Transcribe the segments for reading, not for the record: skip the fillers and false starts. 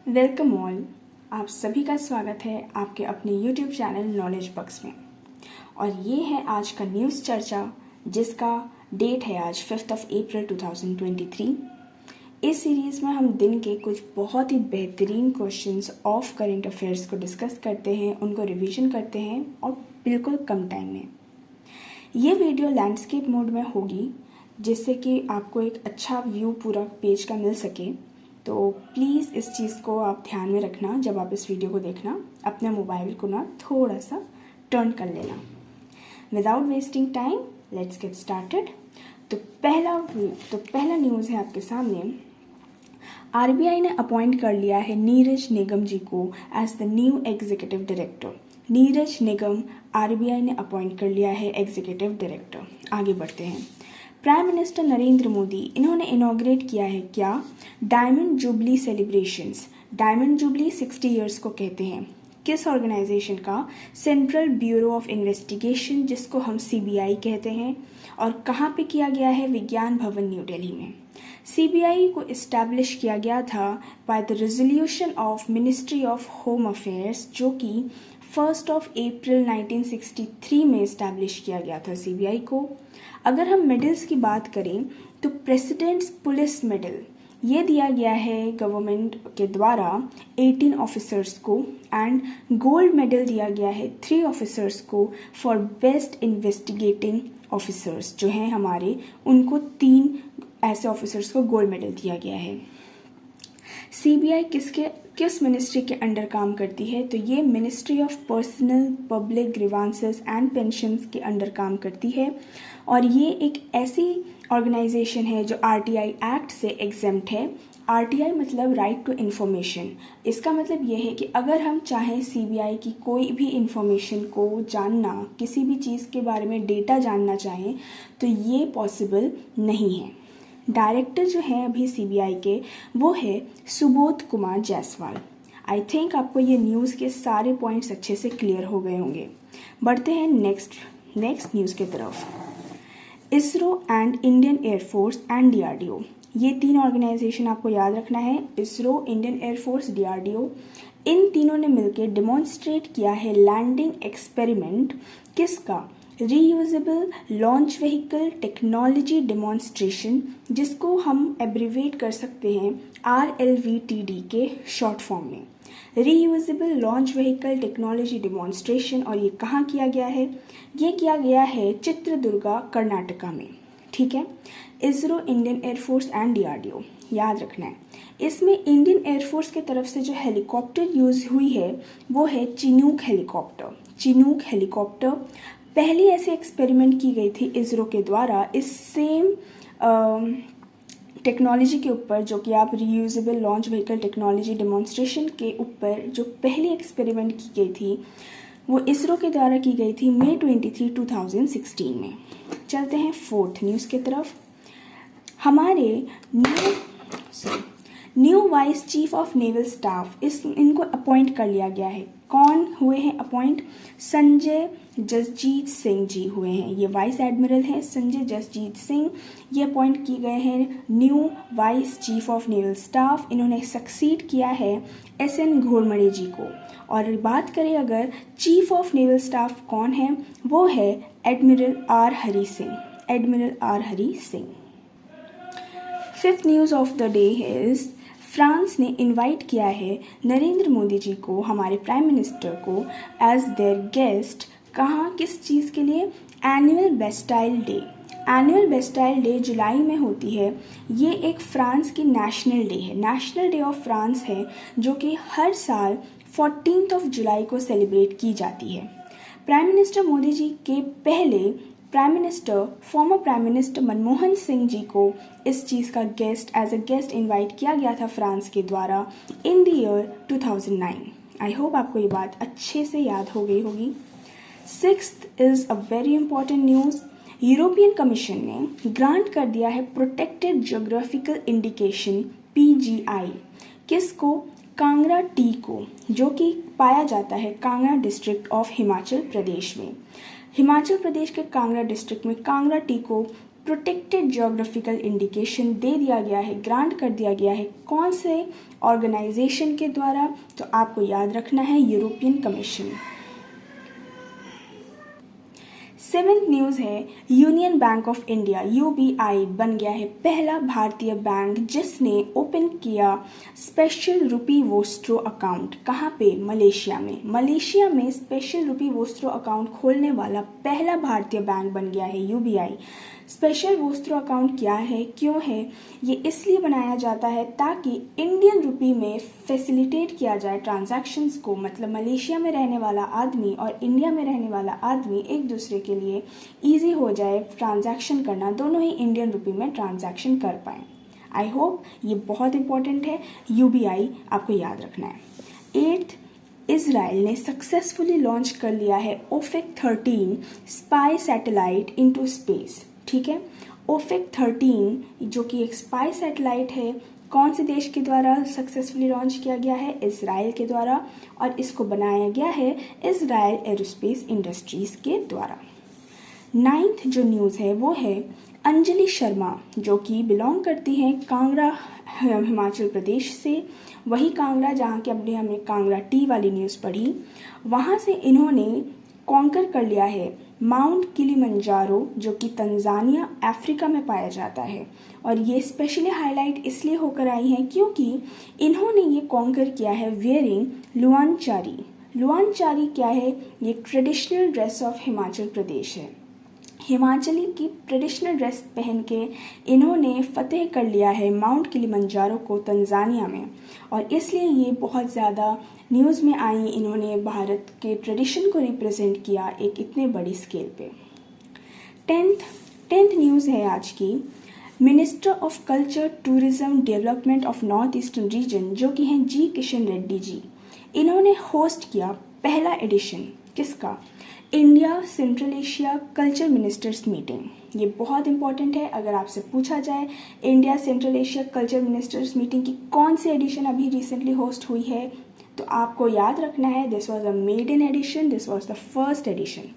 Welcome all. आप सभी का स्वागत है आपके अपने YouTube चैनल नॉलेज बक्स में। और ये है आज का न्यूज़ चर्चा जिसका डेट है आज 5 अप्रैल 2023। इस सीरीज़ में हम दिन के कुछ बहुत ही बेहतरीन क्वेश्चंस ऑफ करंट अफेयर्स को डिस्कस करते हैं, उनको रिवीजन करते हैं और बिल्कुल कम टाइम में। ये वीडियो लैंडस्केप मोड में होगी जिससे कि आपको एक अच्छा व्यू पूरा पेज का मिल सके। तो प्लीज़ इस चीज़ को आप ध्यान में रखना जब आप इस वीडियो को देखना। अपने मोबाइल को ना थोड़ा सा टर्न कर लेना। Without wasting time let's get started. तो पहला न्यूज़ है आपके सामने। आरबीआई ने अपॉइंट कर लिया है नीरज निगम जी को as the new executive director. Neeraj Nigam RBI ने अपॉइंट कर लिया है एग्जीक्यूटिव डायरेक्टर। आगे बढ़ते हैं। प्राइम मिनिस्टर नरेंद्र मोदी इन्होंने इनॉग्रेट किया है क्या? Diamond jubilee celebrations. Diamond jubilee 60 years को कहते हैं। किस ऑर्गेनाइजेशन का? सेंट्रल ब्यूरो ऑफ इन्वेस्टिगेशन, जिसको हम सीबीआई कहते हैं। और कहाँ पे किया गया है? विज्ञान भवन न्यू दिल्ली में। सीबीआई को इस्टेब्लिश किया गया था by the resolution of ministry of home affairs, जो कि 1 अप्रैल 1963 में इस्टेब्लिश किया गया था सीबीआई को। अगर हम मेडल्स की बात करें तो प्रेसिडेंट्स पुलिस मेडल ये दिया गया है गवर्नमेंट के द्वारा 18 ऑफिसर्स को, एंड गोल्ड मेडल दिया गया है 3 ऑफिसर्स को फॉर बेस्ट इन्वेस्टिगेटिंग ऑफिसर्स जो हैं हमारे, उनको 3 ऐसे ऑफिसर्स को गोल्ड मेडल दिया गया है। सीबीआई किस मिनिस्ट्री के अंडर काम करती है? तो ये ministry of personnel public grievances and pensions के अंडर काम करती है। और ये एक ऐसी ऑर्गेनाइजेशन है जो आरटीआई एक्ट से एग्जेम्प्ट है। आरटीआई मतलब राइट टू इन्फॉर्मेशन। इसका मतलब ये है कि अगर हम चाहें सीबीआई की कोई भी इंफॉर्मेशन को जानना, किसी भी चीज़ के बारे में डेटा जानना चाहें तो ये पॉसिबल नहीं है। डायरेक्टर जो है अभी सीबीआई के वो है सुबोध कुमार जायसवाल। आई थिंक आपको ये न्यूज़ के सारे पॉइंट्स अच्छे से क्लियर हो गए होंगे। बढ़ते हैं नेक्स्ट न्यूज़ की तरफ। ISRO and Indian air force and DRDO, ये 3 ऑर्गेनाइजेशन आपको याद रखना है। इसरो, इंडियन एयरफोर्स, डीआरडीओ, इन तीनों ने मिलकर डिमॉन्स्ट्रेट किया है लैंडिंग एक्सपेरिमेंट। किसका? Reusable launch vehicle technology demonstration, जिसको हम एब्रीवेट कर सकते हैं RLVTD के शॉर्ट फॉर्म में। Reusable launch vehicle technology demonstration. और ये कहाँ किया गया है? ये किया गया है चित्रदुर्गा, कर्नाटका में। ठीक है। ISRO, Indian air force and DRDO याद रखना है। इसमें इंडियन एयरफोर्स की तरफ से जो हेलीकॉप्टर यूज हुई है वो है चिनूक हेलीकॉप्टर। चिनूक हेलीकॉप्टर पहली ऐसे एक्सपेरिमेंट की गई थी इसरो के द्वारा इस सेम टेक्नोलॉजी के ऊपर, जो कि आप reusable launch vehicle technology demonstration के ऊपर जो पहली एक्सपेरिमेंट की गई थी वो इसरो के द्वारा की गई थी मई 23, 2016 में। चलते हैं 4th न्यूज़ की तरफ। हमारे new vice chief of naval staff इनको अपॉइंट कर लिया गया है। कौन हुए हैं अपॉइंट? संजय जसजीत सिंह जी हुए हैं। ये वाइस एडमिरल हैं संजय जसजीत सिंह। ये अपॉइंट किए गए हैं new vice chief of naval staff. इन्होंने सक्सीड किया है SN घोरमड़े जी को। और बात करें अगर चीफ ऑफ नेवल स्टाफ कौन है, वो है admiral R Hari Singh. Admiral R Hari Singh. 5th news of the day is France ने इनवाइट किया है नरेंद्र मोदी जी को, हमारे प्राइम मिनिस्टर को, एज देयर गेस्ट। कहाँ, किस चीज़ के लिए? Annual Bastille day. Annual Bastille day जुलाई में होती है। ये एक फ्रांस की नेशनल डे है, नेशनल डे ऑफ फ्रांस है, जो कि हर साल 14 जुलाई को सेलिब्रेट की जाती है। प्राइम मिनिस्टर मोदी जी के पहले former prime minister Manmohan Singh ji को इस चीज़ का एज अ गेस्ट इनवाइट किया गया था फ्रांस के द्वारा in the year 2009। I hope आपको ये बात अच्छे से याद हो गई होगी। 6th is a very important news. European commission ने ग्रांट कर दिया है प्रोटेक्टेड जियोग्राफिकल इंडिकेशन PGI। किसको? कांगड़ा टी को, जो कि पाया जाता है कांगड़ा डिस्ट्रिक्ट ऑफ हिमाचल प्रदेश में। हिमाचल प्रदेश के कांगड़ा डिस्ट्रिक्ट में कांगड़ा टी को प्रोटेक्टेड ज्योग्राफिकल इंडिकेशन दे दिया गया है, ग्रांट कर दिया गया है कौन से ऑर्गेनाइजेशन के द्वारा? तो आपको याद रखना है यूरोपियन कमीशन। सेवेंथ न्यूज़ है union bank of India UBI बन गया है पहला भारतीय बैंक जिसने ओपन किया स्पेशल रुपी वोस्ट्रो अकाउंट। कहाँ पे? मलेशिया में। मलेशिया में स्पेशल रुपी वोस्ट्रो अकाउंट खोलने वाला पहला भारतीय बैंक बन गया है यूबीआई। स्पेशल वोस्ट्रो अकाउंट क्या है, क्यों है? ये इसलिए बनाया जाता है ताकि इंडियन रुपी में फैसिलिटेट किया जाए ट्रांजैक्शंस को, मतलब मलेशिया में रहने वाला आदमी और इंडिया में रहने वाला आदमी एक दूसरे के लिए ईजी हो जाए ट्रांजैक्शन करना, दोनों ही इंडियन रुपी में ट्रांजैक्शन कर पाएँ। आई होप ये बहुत इंपॉर्टेंट है, यूबीआई आपको याद रखना है। 8th, इजराइल ने सक्सेसफुली लॉन्च कर लिया है ओफेक 13 स्पाई सैटेलाइट इनटू स्पेस। ठीक है, ओफेक 13 जो कि एक स्पाई सैटेलाइट है, कौन से देश के द्वारा सक्सेसफुली लॉन्च किया गया है? इजराइल के द्वारा, और इसको बनाया गया है इजराइल एरोस्पेस इंडस्ट्रीज के द्वारा। 9th जो न्यूज़ है वो है अंजलि शर्मा जो कि बिलोंग करती हैं कांगड़ा हिमाचल प्रदेश से, वही कांगड़ा जहाँ के अपने हमने कांगड़ा टी वाली न्यूज़ पढ़ी, वहाँ से इन्होंने कॉन्कर कर लिया है माउंट किलिमंजारो जो कि तंजानिया अफ्रीका में पाया जाता है। और ये स्पेशली हाईलाइट इसलिए होकर आई है क्योंकि इन्होंने ये कॉन्कर किया है वेयरिंग लुआनचारी। लुआनचारी क्या है? ये traditional dress of Himachal Pradesh है। हिमाचली की ट्रेडिशनल ड्रेस पहन के इन्होंने फतेह कर लिया है माउंट किलिमंजारो को तंजानिया में, और इसलिए ये बहुत ज़्यादा न्यूज़ में आई। इन्होंने भारत के ट्रेडिशन को रिप्रेजेंट किया एक इतने बड़ी स्केल पे। 10th न्यूज़ है आज की, minister of culture tourism development of north eastern region जो कि हैं जी किशन रेड्डी जी, इन्होंने होस्ट किया पहला एडिशन किसका? India central Asia culture ministers meeting. ये बहुत इंपॉर्टेंट है, अगर आपसे पूछा जाए India central Asia culture ministers meeting की कौन सी एडिशन अभी रिसेंटली होस्ट हुई है, तो आपको याद रखना है this was a maiden edition, this was the first edition.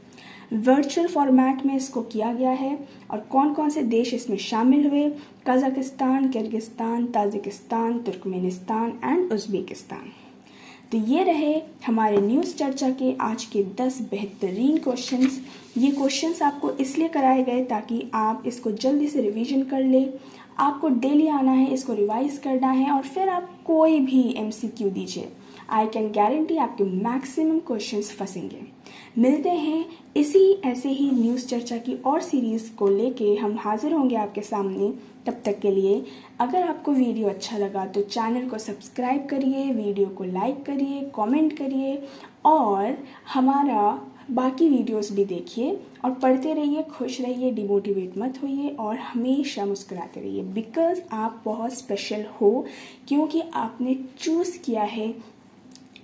Virtual format में इसको किया गया है, और कौन कौन से देश इसमें शामिल हुए? Kazakhstan, Kyrgyzstan, Tajikistan, Turkmenistan and Uzbekistan. तो ये रहे हमारे न्यूज़ चर्चा के आज के 10 बेहतरीन क्वेश्चंस। ये क्वेश्चंस आपको इसलिए कराए गए ताकि आप इसको जल्दी से रिवीजन कर ले। आपको डेली आना है, इसको रिवाइज करना है, और फिर आप कोई भी MCQ दीजिए, आई कैन गारंटी आपके मैक्सिमम क्वेश्चंस फंसेंगे। मिलते हैं इसी ऐसे ही न्यूज़ चर्चा की और सीरीज़ को लेके हम हाजिर होंगे आपके सामने। तब तक के लिए अगर आपको वीडियो अच्छा लगा तो चैनल को सब्सक्राइब करिए, वीडियो को लाइक करिए, कमेंट करिए, और हमारा बाकी वीडियोस भी देखिए, और पढ़ते रहिए, खुश रहिए, डिमोटिवेट मत होइए, और हमेशा मुस्कुराते रहिए, बिकॉज़ आप बहुत स्पेशल हो, क्योंकि आपने चूज़ किया है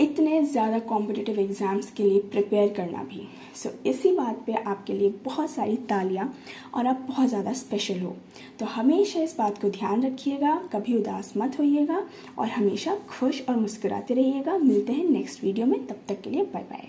इतने ज़्यादा कॉम्पिटिटिव एग्ज़ाम्स के लिए प्रिपेयर करना भी। सो इसी बात पे आपके लिए बहुत सारी तालियां, और आप बहुत ज़्यादा स्पेशल हो। तो हमेशा इस बात को ध्यान रखिएगा, कभी उदास मत होइएगा, और हमेशा खुश और मुस्कुराते रहिएगा। मिलते हैं नेक्स्ट वीडियो में, तब तक के लिए बाय बाय।